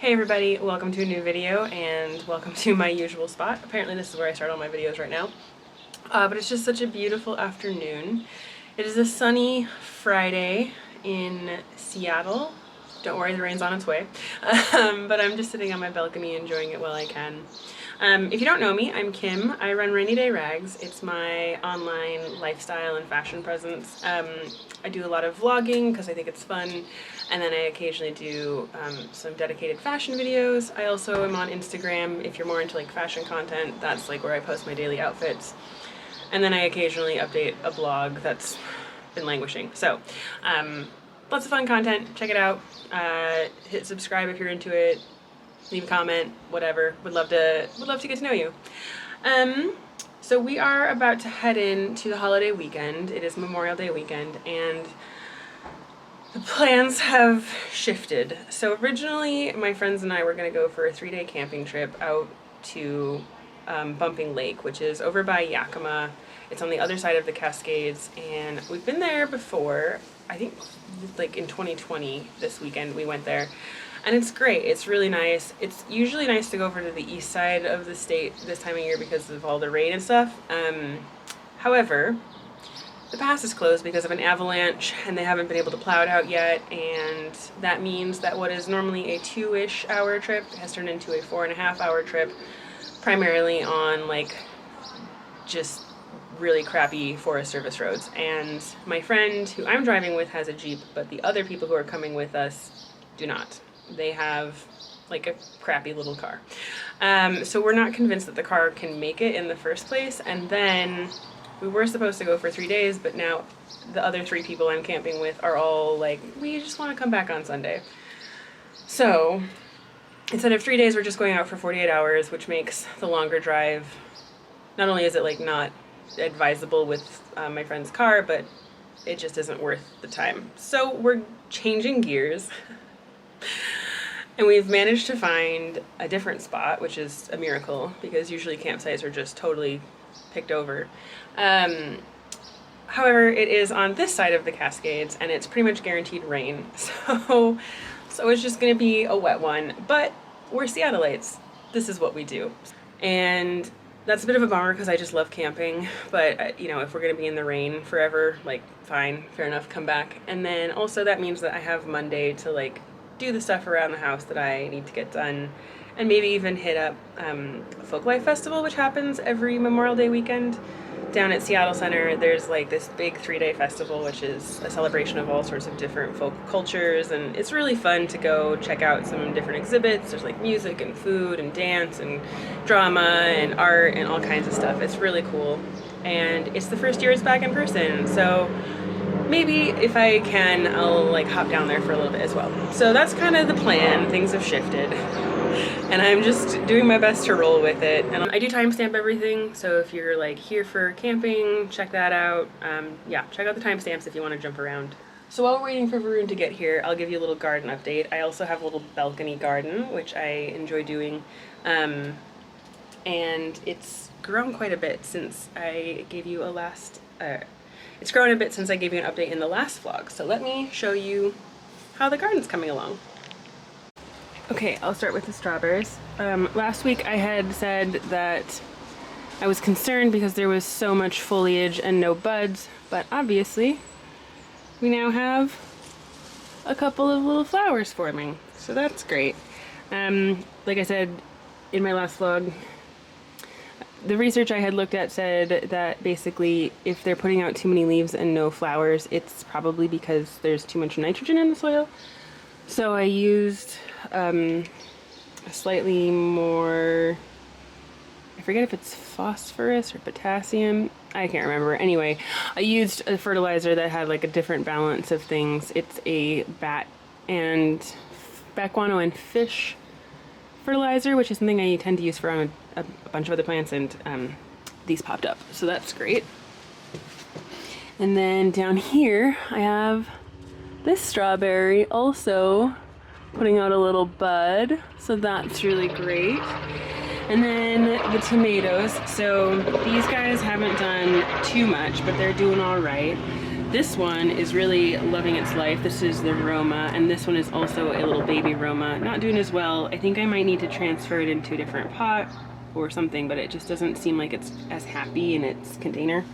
Hey everybody, welcome to a new video and welcome to my usual spot. Apparently this is where I start all my videos right now. But it's just such a beautiful afternoon. It is a sunny Friday in Seattle. Don't worry, the rain's on its way. But I'm just sitting on my balcony enjoying it while I can. If you don't know me, I'm Kim. I run Rainy Day Rags. It's my online lifestyle and fashion presence. I do a lot of vlogging because I think it's fun, and then I occasionally do some dedicated fashion videos. I also am on Instagram. If you're more into like fashion content, that's like where I post my daily outfits. And then I occasionally update a blog that's been languishing. So lots of fun content. Check it out. Hit subscribe if you're into it. Leave a comment, whatever. Would love to get to know you. So we are about to head into the holiday weekend. It is Memorial Day weekend, and the plans have shifted. So originally, my friends and I were going to go for a 3-day camping trip out to Bumping Lake, which is over by Yakima. It's on the other side of the Cascades, and we've been there before. I think like in 2020, this weekend, we went there. And it's great. It's really nice. It's usually nice to go over to the east side of the state this time of year because of all the rain and stuff. However, the pass is closed because of an avalanche and they haven't been able to plow it out yet, and that means that what is normally a 2-ish hour trip has turned into a 4.5-hour trip, primarily on like just really crappy Forest Service roads. And my friend who I'm driving with has a Jeep, but the other people who are coming with us do not. They have like a crappy little car. So we're not convinced that the car can make it in the first place. And then we were supposed to go for 3 days, but now the other 3 people I'm camping with are all like, we just want to come back on Sunday. So instead of 3 days, we're just going out for 48 hours, which makes the longer drive. Not only is it like not advisable with my friend's car, but it just isn't worth the time. So we're changing gears. And we've managed to find a different spot, which is a miracle because usually campsites are just totally picked over. However, it is on this side of the Cascades and it's pretty much guaranteed rain. So it's just going to be a wet one, but we're Seattleites. This is what we do. And that's a bit of a bummer because I just love camping, but you know, if we're going to be in the rain forever, like fine, fair enough, come back. And then also that means that I have Monday to like do the stuff around the house that I need to get done, and maybe even hit up Folklife Festival, which happens every Memorial Day weekend down at Seattle Center. There's like this big 3-day festival, which is a celebration of all sorts of different folk cultures, and it's really fun to go check out some different exhibits. There's like music and food and dance and drama and art and all kinds of stuff. It's really cool, and it's the first year it's back in person, so maybe if I can, I'll like hop down there for a little bit as well. So that's kind of the plan. Things have shifted and I'm just doing my best to roll with it. And I do timestamp everything, so if you're like here for camping, check that out. Yeah, check out the timestamps if you want to jump around. So while we're waiting for Varun to get here, I'll give you a little garden update. I also have a little balcony garden, which I enjoy doing. And it's grown quite a bit since I gave you a last... It's grown a bit since I gave you an update in the last vlog, so let me show you how the garden's coming along. Okay, I'll start with the strawberries. Last week I had said that I was concerned because there was so much foliage and no buds, but obviously we now have a couple of little flowers forming, so that's great. Like I said in my last vlog, the research I had looked at said that basically if they're putting out too many leaves and no flowers, it's probably because there's too much nitrogen in the soil. So I used a slightly more, I forget if it's phosphorus or potassium, I can't remember. Anyway, I used a fertilizer that had like a different balance of things. It's a bat guano and fish fertilizer, which is something I tend to use for a bunch of other plants, and these popped up, so that's great. And then down here I have this strawberry also putting out a little bud, so that's really great. And then the tomatoes, so these guys haven't done too much, but they're doing all right. This one is really loving its life. This is the Roma, and this one is also a little baby Roma. Not doing as well. I think I might need to transfer it into a different pot or something, but it just doesn't seem like it's as happy in its container.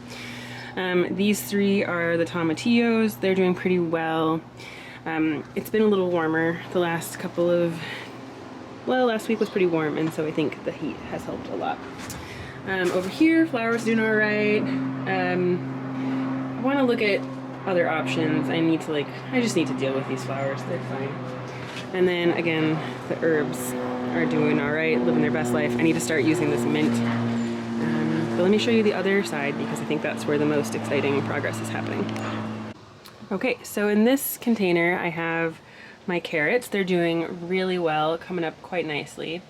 These three are the tomatillos. They're doing pretty well. It's been a little warmer the last couple of, well, last week was pretty warm, and so I think the heat has helped a lot. Over here, flowers doing all right. I want to look at other options. I just need to deal with these flowers. They're fine. And then again, the herbs are doing all right, living their best life. I need to start using this mint. But let me show you the other side because I think that's where the most exciting progress is happening. Okay, so in this container I have my carrots. They're doing really well, coming up quite nicely.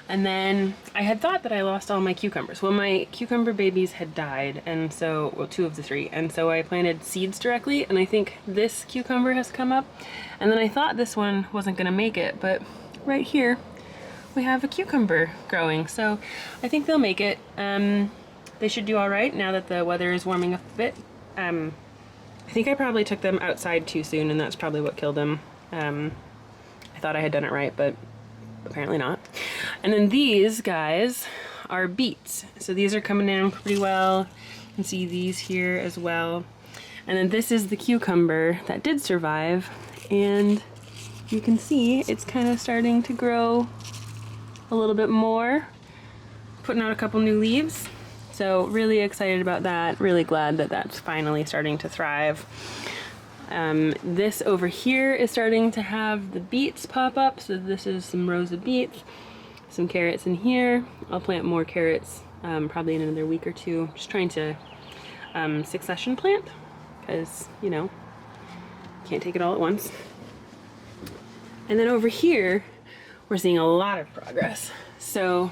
And then I had thought that I lost all my cucumbers. Well, my cucumber babies had died, and so, well, 2 of the 3, and so I planted seeds directly, and I think this cucumber has come up. And then I thought this one wasn't gonna make it, but right here we have a cucumber growing, so I think they'll make it. They should do all right now that the weather is warming up a bit. I think I probably took them outside too soon, and that's probably what killed them. I thought I had done it right, but apparently not. And then these guys are beets. So these are coming in pretty well. You can see these here as well. And then this is the cucumber that did survive. And you can see it's kind of starting to grow a little bit more, putting out a couple new leaves. So really excited about that. Really glad that that's finally starting to thrive. This over here is starting to have the beets pop up. So this is some rows of beets, some carrots in here. I'll plant more carrots probably in another week or 2. Just trying to succession plant because, you know, can't take it all at once. And then over here, we're seeing a lot of progress. So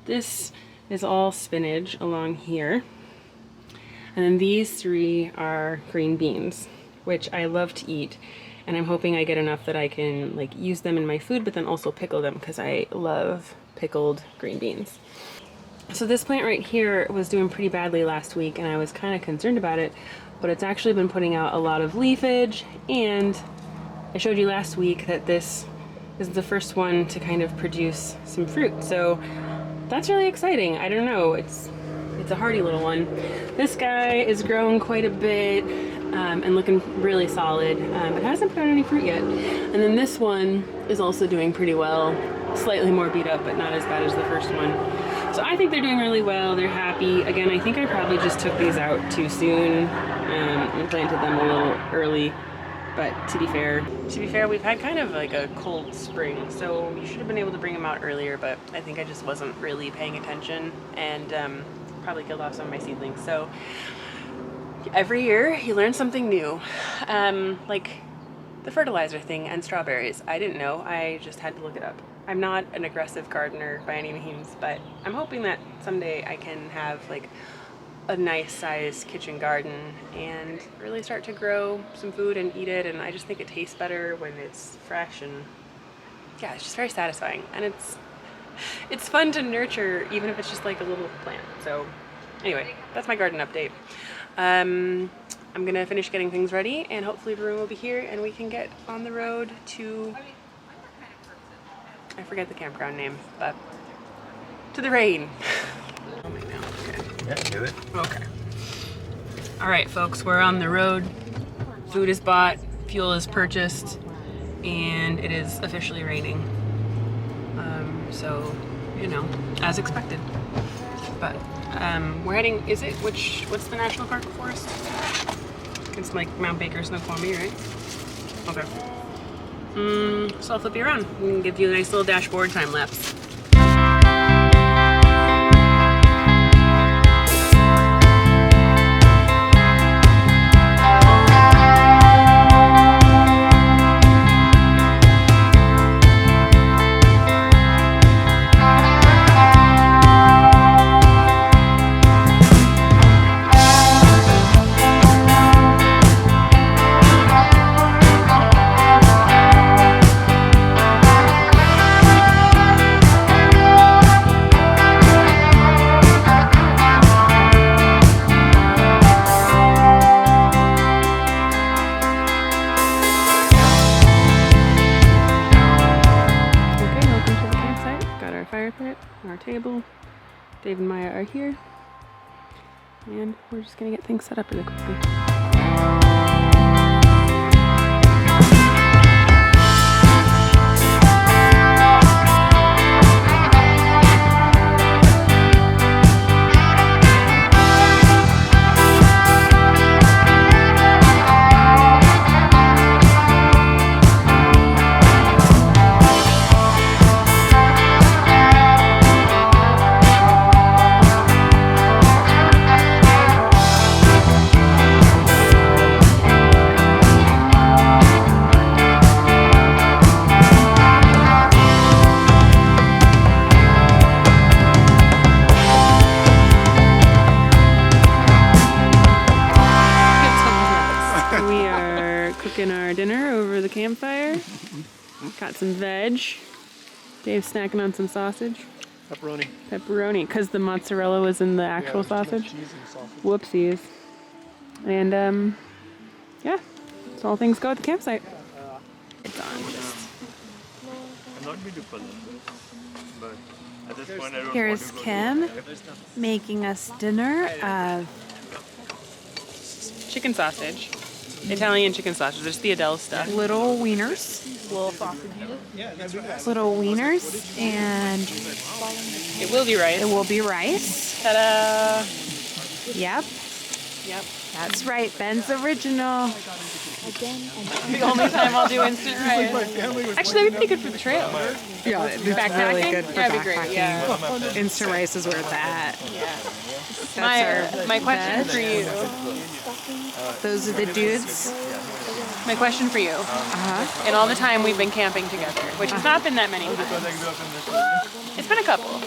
this is all spinach along here. And then these 3 are green beans, which I love to eat, and I'm hoping I get enough that I can like use them in my food, but then also pickle them because I love pickled green beans. So this plant right here was doing pretty badly last week, and I was kind of concerned about it, but it's actually been putting out a lot of leafage, and I showed you last week that this is the first one to kind of produce some fruit. So that's really exciting. I don't know, it's a hardy little one. This guy is growing quite a bit and looking really solid, but hasn't put out any fruit yet. And then this one is also doing pretty well, slightly more beat up, but not as bad as the first one. So I think they're doing really well. They're happy. Again, I think I probably just took these out too soon and planted them a little early. But to be fair, we've had kind of like a cold spring, so you should have been able to bring them out earlier, but I think I just wasn't really paying attention and probably killed off some of my seedlings. So every year you learn something new. Like the fertilizer thing and strawberries. I didn't know, I just had to look it up. I'm not an aggressive gardener by any means, but I'm hoping that someday I can have like a nice sized kitchen garden and really start to grow some food and eat it. And I just think it tastes better when it's fresh, and yeah, it's just very satisfying, and it's fun to nurture even if it's just like a little plant. So anyway, that's my garden update. I'm gonna finish getting things ready, and hopefully Varun will be here and we can get on the road to, I forget the campground name, but to the rain. Oh my God. Okay. Yeah, do it. Okay. All right, folks, we're on the road. Food is bought, fuel is purchased, and it is officially raining. So, you know, as expected. But we're heading, what's the national park forest? It's like Mount Baker-Snoqualmie, right? Okay. So I'll flip you around and give you a nice little dashboard time lapse. fire pit, our table. Dave and Maya are here. And we're just gonna get things set up really quickly. Our dinner over the campfire. Got some veg. Dave's snacking on some sausage. Pepperoni. Pepperoni, because the mozzarella was in the actual sausage. Whoopsies. And yeah, so all things go at the campsite. It's on just. I'm not going to pull but at this point I don't Here's Kim making us dinner of Chicken sausage. Italian chicken sausage. There's the Dalles stuff. little wieners. Little sausages. Little wieners, and It will be rice. it will be rice. Ta-da! Yep, Yep. that's right. Ben's original. The only time I'll do instant rice. Actually, that'd be pretty good for the trail. Yeah, it's Backpacking? really good for Yeah, it'd be great, backpacking. yeah. Instant rice is where it's at. Yeah. My question for you. Those are the dudes. My question for you. In all the time we've been camping together, which has not been that many times. It's been a couple.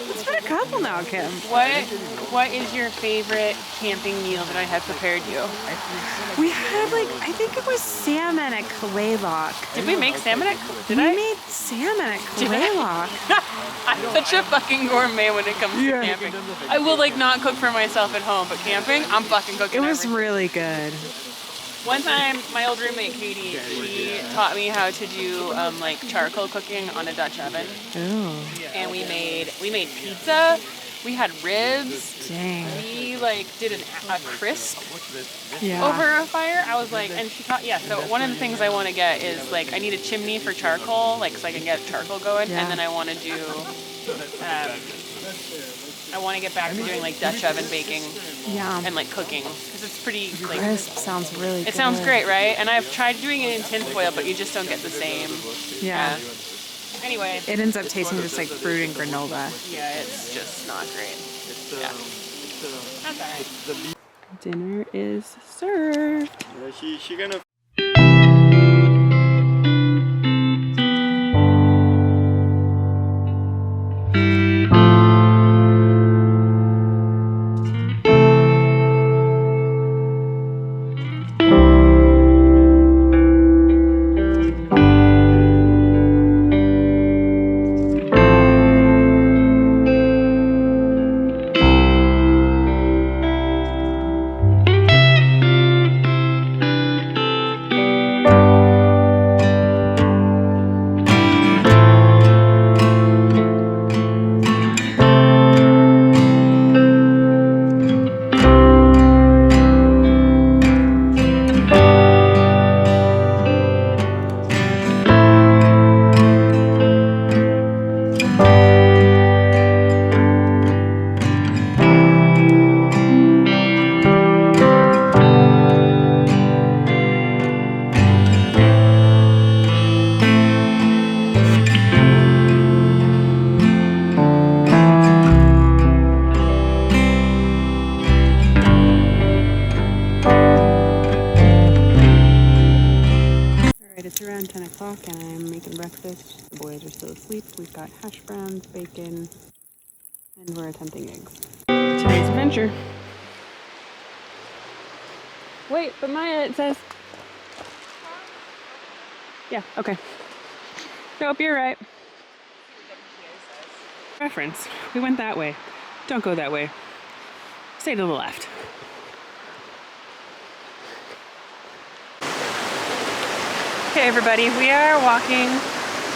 It's been a couple now, Kim. What is your favorite camping meal that I have prepared you? We had I think it was salmon at Kalaylock. Did we make salmon at We made salmon at Kalaylock. I'm such a fucking gourmet when it comes to camping. I will not cook for myself at home, but camping, I'm fucking cooking It was everything. really good. One time, my old roommate Katie, she taught me how to do charcoal cooking on a Dutch oven. Ooh. And we made pizza. We had ribs. Dang. We did a crisp Yeah. over a fire. I was and she taught, so one of the things I want to get is I need a chimney for charcoal, so I can get charcoal going. Yeah. And then I want to do, I want to get back to doing Dutch oven baking Yeah. and cooking because it's pretty Crisp sounds really good. it sounds great, right? And I've tried doing it in tinfoil, but you just don't get the same. Yeah. Anyway. It ends up tasting just like fruit and granola. Yeah, it's just not great. Yeah. That's alright. Dinner is served. She gonna It's around 10 o'clock and I'm making breakfast. The boys are still asleep. We've got hash browns, bacon, and we're attempting eggs. Today's adventure. Wait, but Maya, it says... Yeah, okay. Nope, you're right. Reference. We went that way. Don't go that way. Stay to the left. Okay, everybody, we are walking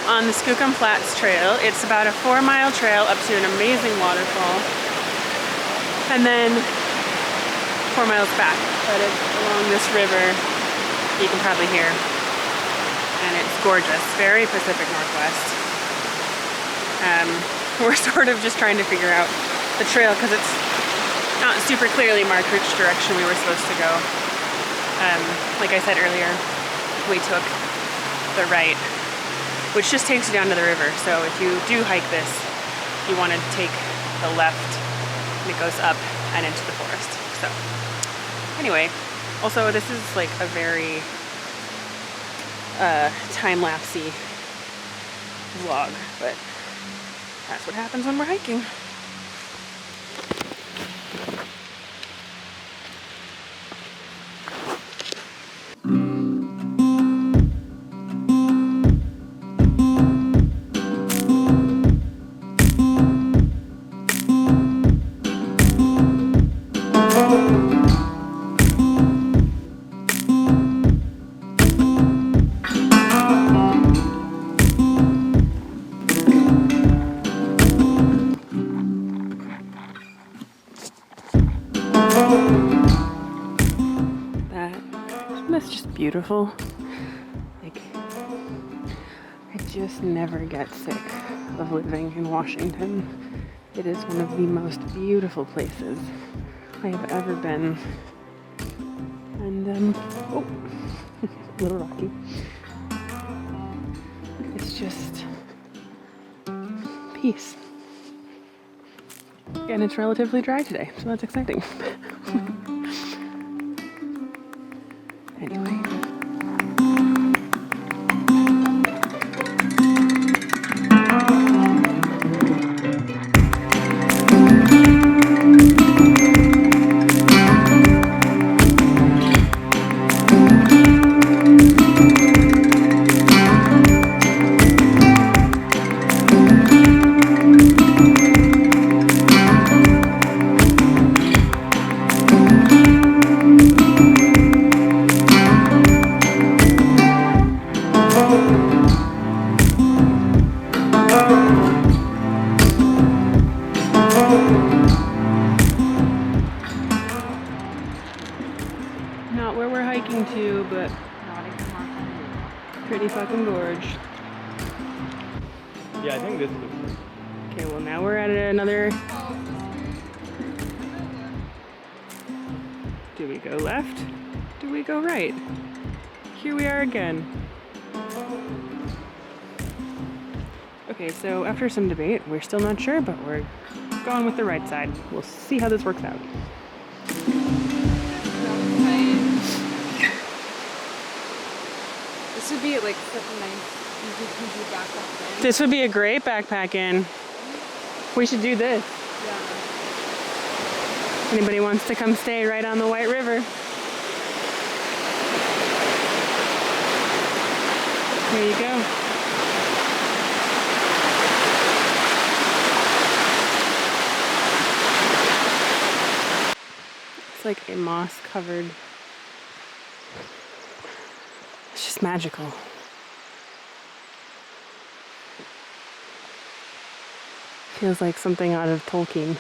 on the Skookum Flats trail. It's about a 4-mile trail up to an amazing waterfall. And then 4 miles back, but it's along this river, you can probably hear. And it's gorgeous, very Pacific Northwest. We're sort of just trying to figure out the trail because it's not super clearly marked which direction we were supposed to go. Like I said earlier, we took the right, which just takes you down to the river. So if you do hike this, you want to take the left and it goes up and into the forest. So anyway, also this is like a very time-lapsey vlog, but that's what happens when we're hiking. That's just beautiful. Like, I just never get sick of living in Washington. It is one of the most beautiful places I have ever been. And, oh, a little rocky. It's just peace. And it's relatively dry today, so that's exciting. Anyway. Not where we're hiking to, but pretty fucking gorge. Yeah, I think this looks. Okay, well now we're at another. Do we go left? Do we go right? Here we are again. Okay, so after some debate, we're still not sure, but we're going with the right side. We'll see how this works out. This would be like such a nice, easy backpack in. This would be a great backpack in. We should do this. Yeah. Anybody wants to come stay right on the White River? There you go. It's like a moss-covered. It's just magical. Feels like something out of Tolkien.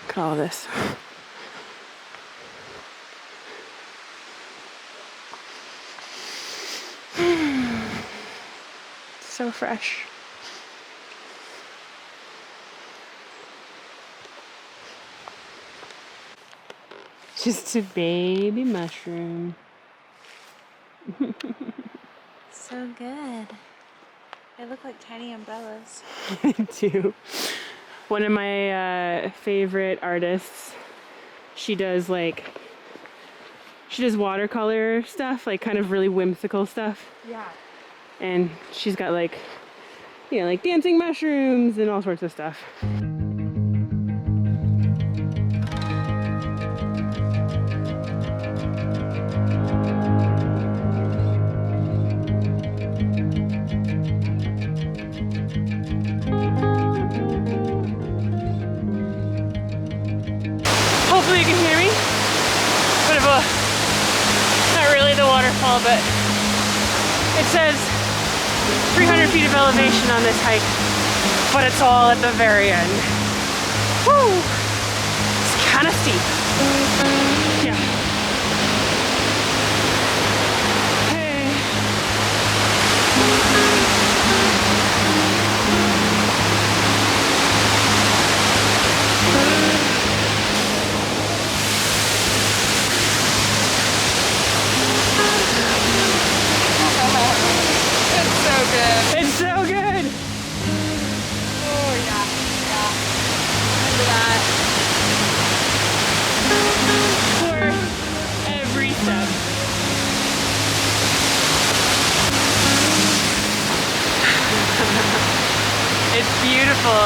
Look at all this. So fresh. Just a baby mushroom. So good. They look like tiny umbrellas. I do. One of my favorite artists, she does watercolor stuff, like kind of really whimsical stuff. Yeah. And she's got like dancing mushrooms and all sorts of stuff. Hopefully you can hear me. Bit of a, not really the waterfall, but It says 300 feet of elevation on this hike, but it's all at the very end. Woo! It's kind of steep. Yeah. Hey. It's so good. It's so good. Oh yeah, yeah. Look at that. For every step. It's beautiful.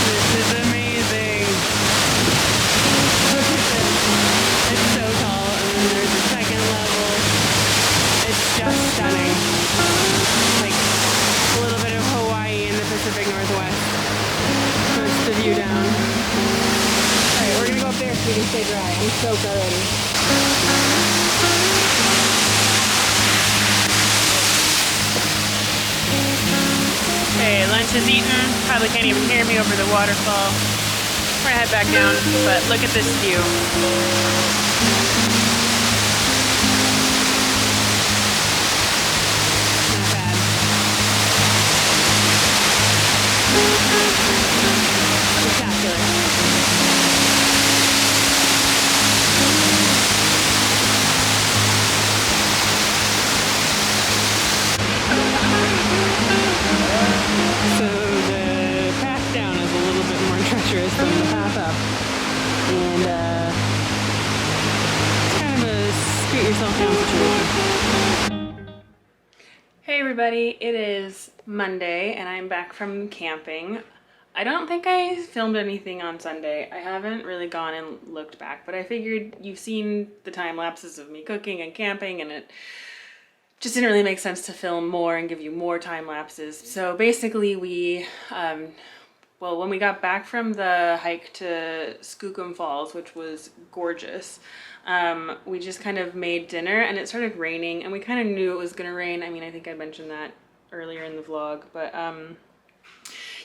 This is amazing. Look at this. It's so tall, and then there's a second level. It's just stunning. Like a little bit of Hawaii in the Pacific Northwest. That's the view down. Alright, we're gonna go up there so we can stay dry. I'm soaked already. Okay, lunch is eaten. Probably can't even hear me over the waterfall. We're gonna head back down, but look at this view. Not bad. Spectacular. So the path down is a little bit more treacherous than the path up. And it's kind of a scoot yourself down situation. Hey everybody, it is Monday and I'm back from camping. I don't think I filmed anything on Sunday. I haven't really gone and looked back, but I figured you've seen the time lapses of me cooking and camping, and it just didn't really make sense to film more and give you more time lapses. So basically well, when we got back from the hike to Skookum Falls, which was gorgeous, we just kind of made dinner and it started raining, and we kind of knew it was gonna rain. I mean, I think I mentioned that earlier in the vlog, but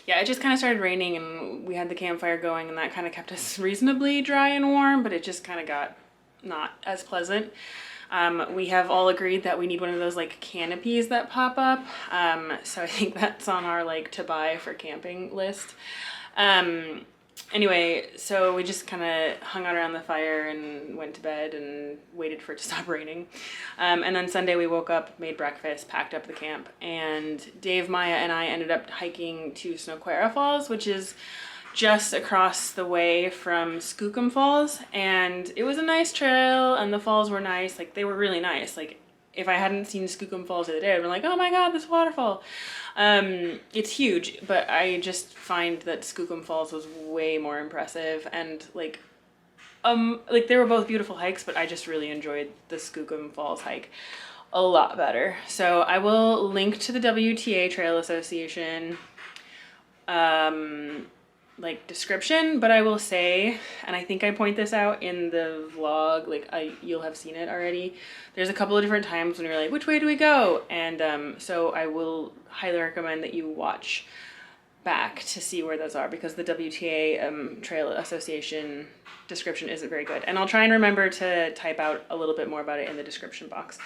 yeah, it just kind of started raining and we had the campfire going, and that kind of kept us reasonably dry and warm, but it just kind of got not as pleasant. We have all agreed that we need one of those like canopies that pop up. So I think that's on our like to buy for camping list. Anyway, so we just kind of hung out around the fire and went to bed and waited for it to stop raining. And then Sunday we woke up, made breakfast, packed up the camp, and Dave, Maya, and I ended up hiking to Snoqualmie Falls, which is just across the way from Skookum Falls, and it was a nice trail and the falls were nice. Like, they were really nice. Like, if I hadn't seen Skookum Falls the other day, I'd been like, oh my god, this waterfall. It's huge, but I just find that Skookum Falls was way more impressive, and like they were both beautiful hikes, but I just really enjoyed the Skookum Falls hike a lot better. So I will link to the WTA Trail Association like description, but I will say, and I think I point this out in the vlog, like you'll have seen it already, there's a couple of different times when you're like, which way do we go? And so I will highly recommend that you watch back to see where those are, because the WTA Trail Association description isn't very good, and I'll try and remember to type out a little bit more about it in the description box.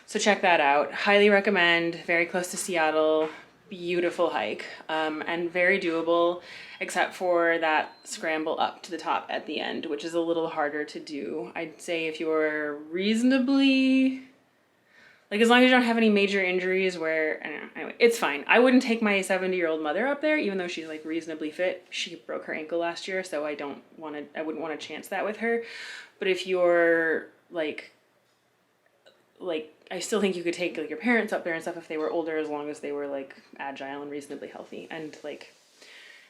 So check that out. Highly recommend. Very close to Seattle. Beautiful hike, and very doable, except for that scramble up to the top at the end, which is a little harder to do. I'd say if you're reasonably, like, as long as you don't have any major injuries where, I don't know, anyway, it's fine. I wouldn't take my 70-year-old mother up there, even though she's like reasonably fit. She broke her ankle last year, so I wouldn't want to chance that with her. But if you're like I still think you could take like your parents up there and stuff if they were older, as long as they were like agile and reasonably healthy. And like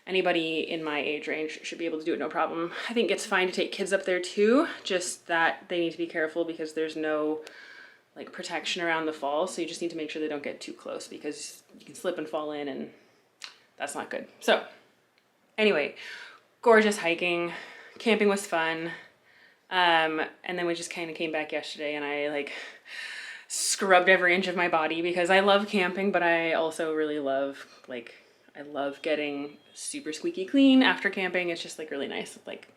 anybody in my age range should be able to do it, no problem. I think it's fine to take kids up there too, just that they need to be careful because there's no like protection around the falls. So you just need to make sure they don't get too close, because you can slip and fall in, and that's not good. So anyway, gorgeous hiking. Camping was fun. And then we just kind of came back yesterday, and I like scrubbed every inch of my body because I love camping, but I also really love, like, I love getting super squeaky clean after camping. It's just like really nice. Like,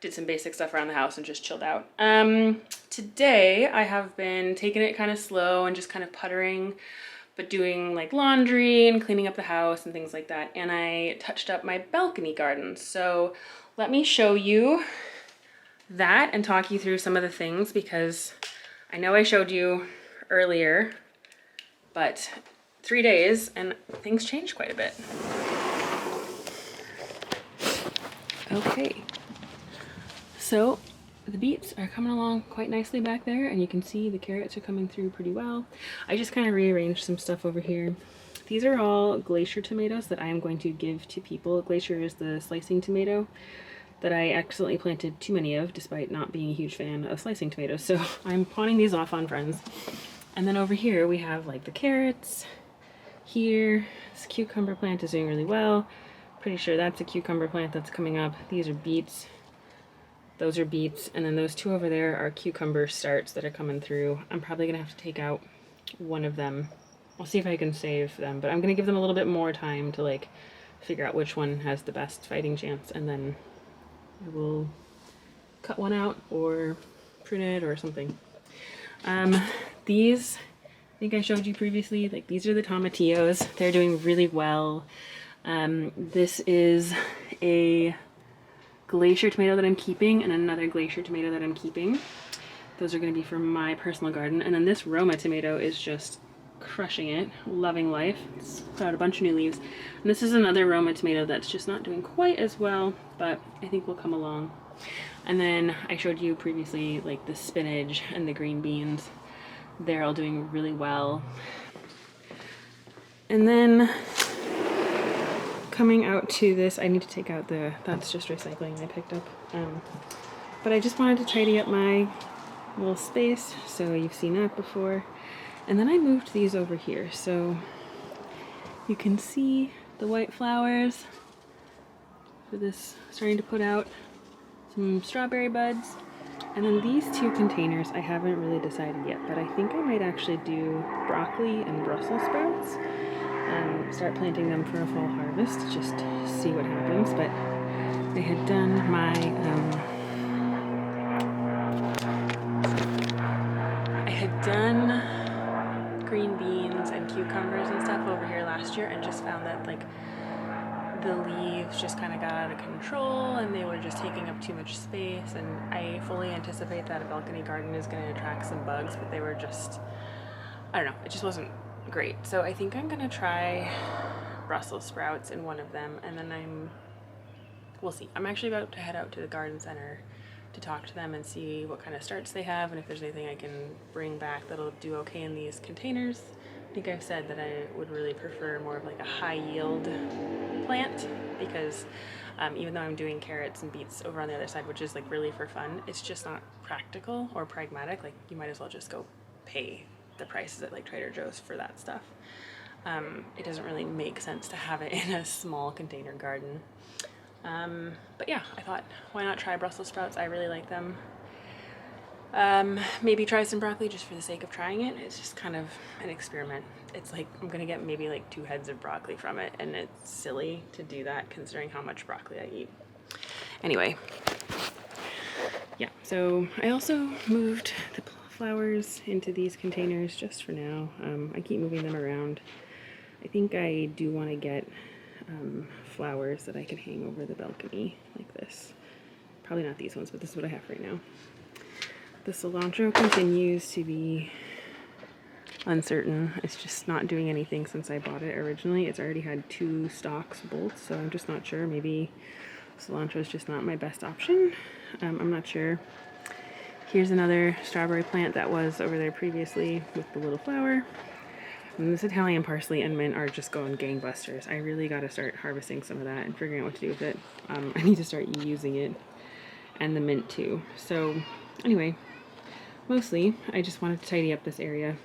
did some basic stuff around the house and just chilled out. Today I have been taking it kind of slow and just kind of puttering, but doing like laundry and cleaning up the house and things like that. And I touched up my balcony garden. So let me show you that and talk you through some of the things, because I know I showed you earlier, but 3 days and things changed quite a bit. Okay. So the beets are coming along quite nicely back there, and you can see the carrots are coming through pretty well. I just kind of rearranged some stuff over here. These are all Glacier tomatoes that I am going to give to people. Glacier is the slicing tomato that I accidentally planted too many of, despite not being a huge fan of slicing tomatoes. So I'm pawning these off on friends. And then over here we have like the carrots. Here, this cucumber plant is doing really well. Pretty sure that's a cucumber plant that's coming up. These are beets. Those are beets, and then those two over there are cucumber starts that are coming through. I'm probably gonna have to take out one of them. I'll see if I can save them, but I'm gonna give them a little bit more time to like figure out which one has the best fighting chance, and then I will cut one out or prune it or something. These, I think I showed you previously, like these are the tomatillos. They're doing really well. This is a Glacier tomato that I'm keeping and another Glacier tomato that I'm keeping. Those are going to be for my personal garden. And then this Roma tomato is just crushing it, loving life. It's put out a bunch of new leaves. And this is another Roma tomato that's just not doing quite as well, but I think will come along. And then I showed you previously like the spinach and the green beans. They're all doing really well. And then coming out to this, I need to take out that's just recycling I picked up. But I just wanted to tidy up my little space, so you've seen that before. And then I moved these over here, so you can see the white flowers for this starting to put out some strawberry buds. And then these two containers, I haven't really decided yet, but I think I might actually do broccoli and Brussels sprouts. Start planting them for a fall harvest, just to see what happens. But I had done my green beans and cucumbers and stuff over here last year, and just found that like the leaves just kind of got out of control and they were just taking up too much space. And I fully anticipate that a balcony garden is going to attract some bugs, but they were just, I don't know, it just wasn't great. So I think I'm gonna try Brussels sprouts in one of them, and then we'll see. I'm actually about to head out to the garden center to talk to them and see what kind of starts they have, and if there's anything I can bring back that'll do okay in these containers. I think I've said that I would really prefer more of like a high yield plant, because even though I'm doing carrots and beets over on the other side, which is like really for fun, it's just not practical or pragmatic. Like, you might as well just go pay the prices at like Trader Joe's for that stuff. It doesn't really make sense to have it in a small container garden. But yeah, I thought, why not try Brussels sprouts? I really like them. Maybe try some broccoli just for the sake of trying it. It's just kind of an experiment. It's like I'm gonna get maybe like 2 heads of broccoli from it, and it's silly to do that considering how much broccoli I eat. Anyway, yeah, so I also moved the flowers into these containers just for now. I keep moving them around. I think I do want to get flowers that I can hang over the balcony like this. Probably not these ones, but this is what I have right now. The cilantro continues to be uncertain. It's just not doing anything since I bought it originally. It's already had 2 stalks both, so I'm just not sure. Maybe cilantro is just not my best option. I'm not sure. Here's another strawberry plant that was over there previously with the little flower. And this Italian parsley and mint are just going gangbusters. I really got to start harvesting some of that and figuring out what to do with it. I need to start using it, and the mint too. So anyway, mostly I just wanted to tidy up this area.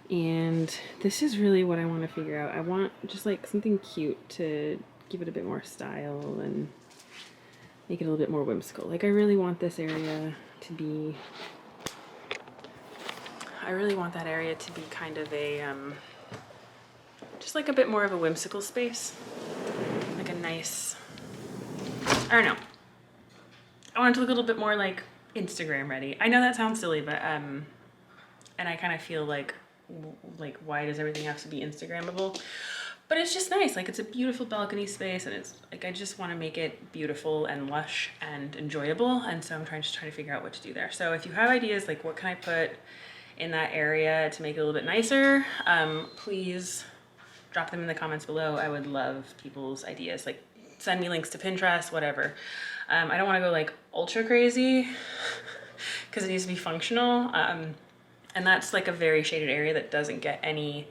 And this is really what I want to figure out. I want just like something cute to give it a bit more style, and make it a little bit more whimsical. Like I really want this area to be, I really want that area to be kind of a, just like a bit more of a whimsical space. Like a nice, I don't know. I want it to look a little bit more like Instagram ready. I know that sounds silly, but, and I kind of feel like why does everything have to be Instagrammable? But it's just nice. Like it's a beautiful balcony space, and it's like I just want to make it beautiful and lush and enjoyable. And so I'm trying to figure out what to do there. So if you have ideas like what can I put in that area to make it a little bit nicer, please drop them in the comments below. I would love people's ideas. Like send me links to Pinterest, whatever. I don't want to go like ultra crazy because it needs to be functional. And that's like a very shaded area that doesn't get any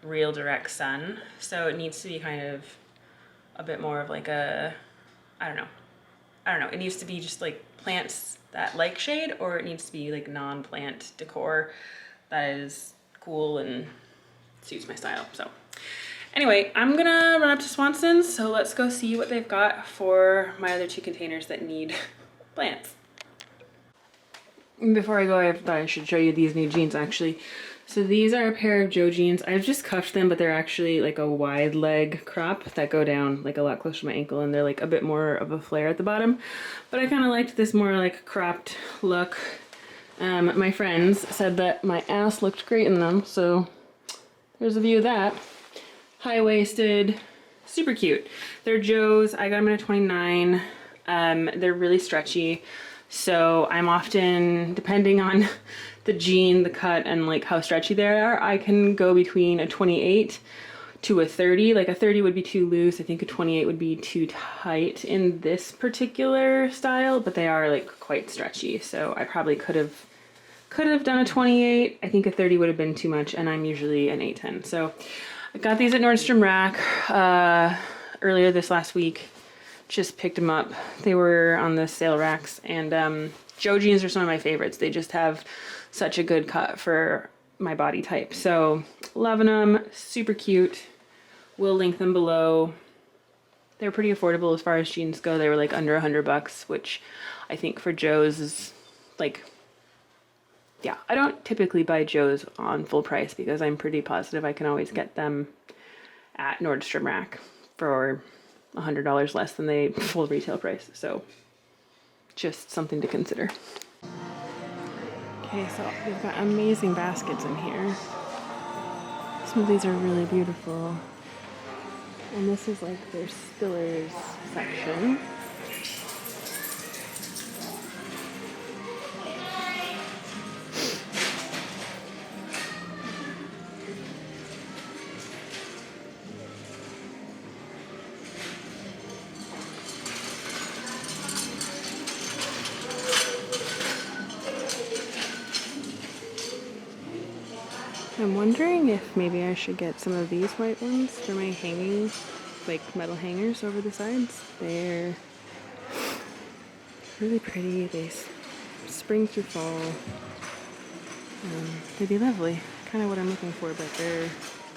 real direct sun. So it needs to be kind of a bit more of like a, I don't know. It needs to be just like plants that like shade, or it needs to be like non-plant decor that is cool and suits my style. So anyway, I'm gonna run up to Swanson's. So let's go see what they've got for my other 2 containers that need plants. Before I go, I thought I should show you these new jeans actually. So these are a pair of Joe jeans. I've just cuffed them, but they're actually like a wide leg crop that go down like a lot closer to my ankle, and they're like a bit more of a flare at the bottom. But I kind of liked this more like cropped look. My friends said that my ass looked great in them, so there's a view of that. High-waisted, super cute. They're Joe's. I got them in a 29. They're really stretchy. So I'm often, depending on the jean, the cut, and like how stretchy they are, I can go between a 28 to a 30. Like a 30 would be too loose. I think a 28 would be too tight in this particular style, but they are like quite stretchy. So I probably could have done a 28. I think a 30 would have been too much, and I'm usually an 8'10". So I got these at Nordstrom Rack earlier this last week. Just picked them up. They were on the sale racks, and Joe jeans are some of my favorites. They just have such a good cut for my body type. So loving them, super cute. We'll link them below. They're pretty affordable as far as jeans go. They were like under $100, which I think for Joe's is like, yeah, I don't typically buy Joe's on full price because I'm pretty positive I can always get them at Nordstrom Rack for $100 less than the full retail price. So just something to consider. Okay, so they've got amazing baskets in here. Some of these are really beautiful. And this is like their spillers section. I'm wondering if maybe I should get some of these white ones for my hanging, like metal hangers over the sides. They're really pretty. They spring through fall. They'd be lovely. Kind of what I'm looking for, but they're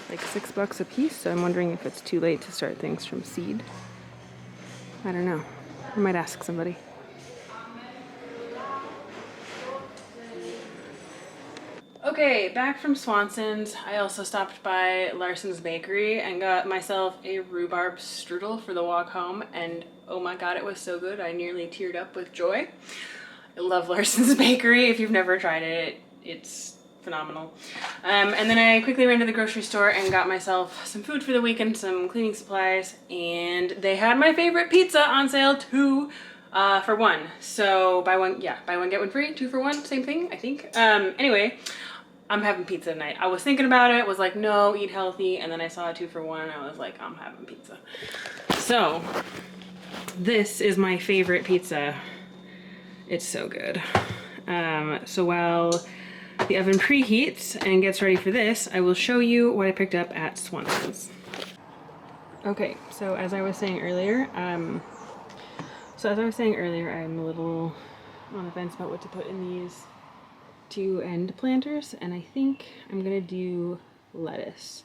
like $6 a piece. So I'm wondering if it's too late to start things from seed. I don't know. I might ask somebody. Okay, back from Swanson's. I also stopped by Larson's Bakery and got myself a rhubarb strudel for the walk home, and oh my god, it was so good. I nearly teared up with joy. I love Larson's Bakery. If you've never tried it, it's phenomenal. And then I quickly ran to the grocery store and got myself some food for the weekend, some cleaning supplies, and they had my favorite pizza on sale too. For one. So buy one get one free, 2 for 1, same thing, I think. Anyway, I'm having pizza tonight. I was thinking about it, was like, no, eat healthy, and then I saw a 2 for 1, and I was like, I'm having pizza. So, this is my favorite pizza. It's so good. So while the oven preheats and gets ready for this, I will show you what I picked up at Swanson's. Okay, so as I was saying earlier, I'm a little on the fence about what to put in these 2 end planters, and I think I'm gonna do lettuce.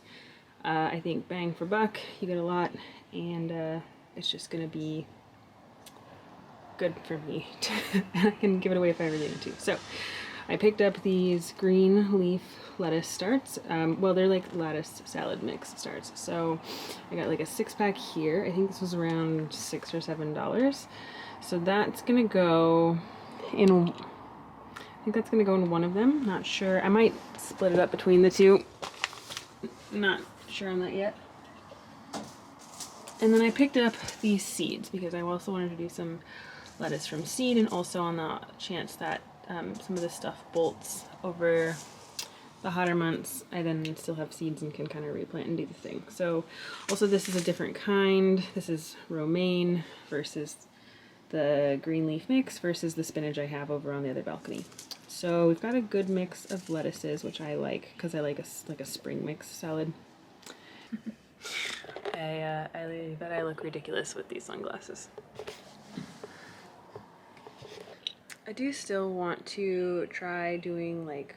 I think bang for buck, you get a lot, and it's just gonna be good for me. I can give it away if I really need to. So I picked up these green leaf lettuce starts. Well, they're like lettuce salad mix starts. So I got like a 6-pack here. I think this was around $6 or $7. So that's gonna go in, I think that's gonna go in one of them. Not sure. I might split it up between the two. Not sure on that yet. And then I picked up these seeds because I also wanted to do some lettuce from seed, and also on the chance that some of this stuff bolts over the hotter months, I then still have seeds and can kind of replant and do the thing. So also this is a different kind. This is romaine versus the green leaf mix versus the spinach I have over on the other balcony. So we've got a good mix of lettuces, which I like because I like a spring mix salad. I bet I look ridiculous with these sunglasses. I do still want to try doing like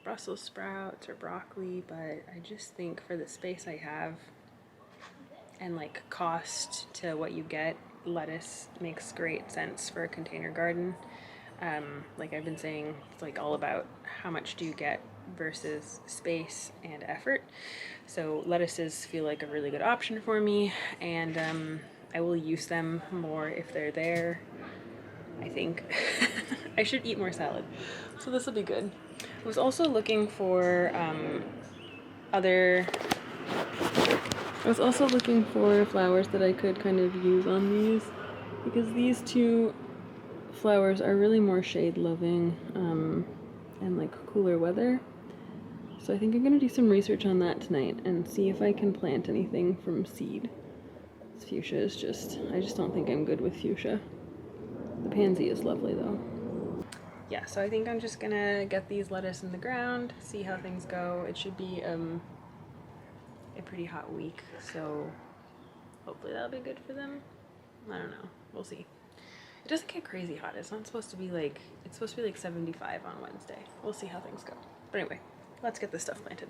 Brussels sprouts or broccoli, but I just think for the space I have and like cost to what you get, lettuce makes great sense for a container garden. Like I've been saying, it's like all about how much do you get versus space and effort. So lettuces feel like a really good option for me, and I will use them more if they're there, I think. I should eat more salad, so this will be good. I was also looking for flowers that I could kind of use on these, because these two flowers are really more shade loving and like cooler weather. So I think I'm gonna do some research on that tonight and see if I can plant anything from seed. This fuchsia is I just don't think I'm good with fuchsia. The pansy is lovely though. Yeah, so I think I'm just gonna get these lettuce in the ground, see how things go. It should be a pretty hot week, so hopefully that'll be good for them. I don't know, we'll see. It doesn't get crazy hot. It's not supposed to be like, it's supposed to be like 75 on Wednesday. We'll see how things go. But anyway, let's get this stuff planted.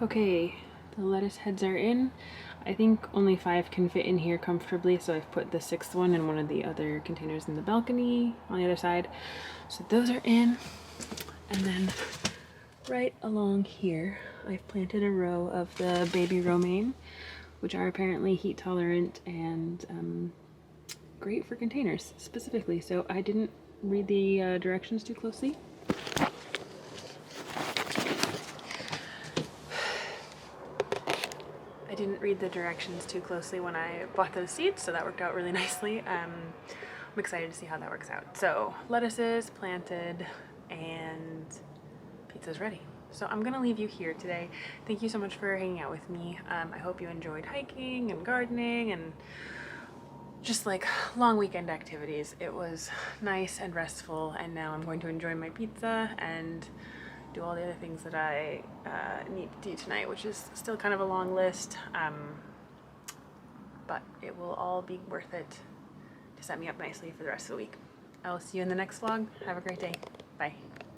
Okay, the lettuce heads are in. I think only 5 can fit in here comfortably, so I've put the 6th one in one of the other containers in the balcony on the other side. So those are in. And then right along here, I've planted a row of the baby romaine, which are apparently heat tolerant and great for containers specifically. So I didn't read the directions too closely. I didn't read the directions too closely when I bought those seeds, so that worked out really nicely. I'm excited to see how that works out. So lettuces planted and pizza's ready. So I'm gonna leave you here today. Thank you so much for hanging out with me. I hope you enjoyed hiking and gardening and just like long weekend activities. It was nice and restful, and now I'm going to enjoy my pizza and do all the other things that I need to do tonight, which is still kind of a long list, but it will all be worth it to set me up nicely for the rest of the week. I will see you in the next vlog. Have a great day. Bye.